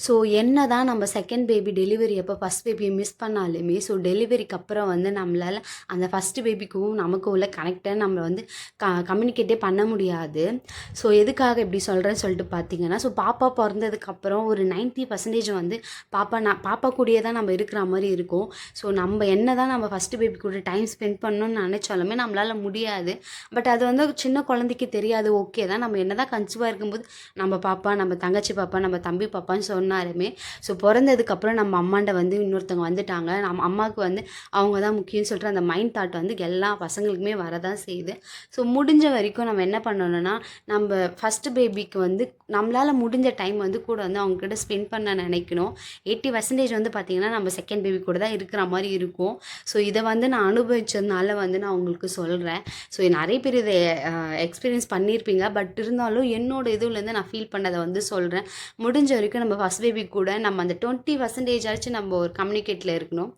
So என்னதான் நம்ம second baby delivery அப்போ ஃபஸ்ட் பேபியை மிஸ் பண்ணாலுமே ஸோ டெலிவரிக்கு அப்புறம் வந்து நம்மளால் அந்த ஃபஸ்ட்டு பேபிக்கும் நமக்கும் உள்ள கனெக்டை நம்ம வந்து கம்யூனிகேட்டே பண்ண முடியாது. ஸோ எதுக்காக இப்படி சொல்கிறேன்னு சொல்லிட்டு பார்த்தீங்கன்னா, ஸோ பாப்பா பிறந்ததுக்கப்புறம் ஒரு 90% வந்து பாப்பா கூடயே தான் நம்ம இருக்கிற மாதிரி இருக்கும். ஸோ நம்ம என்ன தான் நம்ம ஃபஸ்ட்டு பேபி கூட டைம் ஸ்பெண்ட் பண்ணணும்னு நினச்சாலுமே நம்மளால் முடியாது. பட் அது வந்து சின்ன குழந்தைக்கு தெரியாது. ஓகே தான், நம்ம என்ன தான் கன்சீவாக இருக்கும்போது நம்ம பாப்பா, நம்ம தங்கச்சி பாப்பா, நம்ம தம்பி பாப்பான்னு சொன்னாலுமே ஸோ பிறந்ததுக்கப்புறம் நம்ம அம்மாண்ட வந்து இன்னொருத்தவங்க வந்துட்டாங்க, நம்ம அம்மாவுக்கு வந்து அவங்க தான் முக்கியம்னு சொல்லிட்டு அந்த மைண்ட் தாட் வந்து எல்லா பசங்களுக்குமே வரதான் செய்யுது. ஸோ முடிஞ்ச வரைக்கும் நம்ம என்ன பண்ணணும்னா, நம்ம ஃபஸ்ட்டு பேபிக்கு வந்து நம்மளால் முடிஞ்ச டைம் வந்து கூட வந்து அவங்கக்கிட்ட ஸ்பெண்ட் பண்ண நினைக்கணும். 80% வந்து பார்த்திங்கன்னா நம்ம செகண்ட் பேபி கூட தான் இருக்கிற மாதிரி இருக்கும். ஸோ இதை வந்து நான் அனுபவிச்சதுனால வந்து நான் உங்களுக்கு சொல்கிறேன். ஸோ நிறைய பேர் இதை எக்ஸ்பீரியன்ஸ் பண்ணியிருப்பீங்க. பட் இருந்தாலும் என்னோட இதுலேருந்து நான் ஃபீல் பண்ணதை வந்து சொல்கிறேன். முடிஞ்ச வரைக்கும் நம்ம ஃபஸ்ட் பேபி கூட நம்ம அந்த 20% ஆச்சும் நம்ம ஒரு கம்யூனிகேட்டில் இருக்கணும்.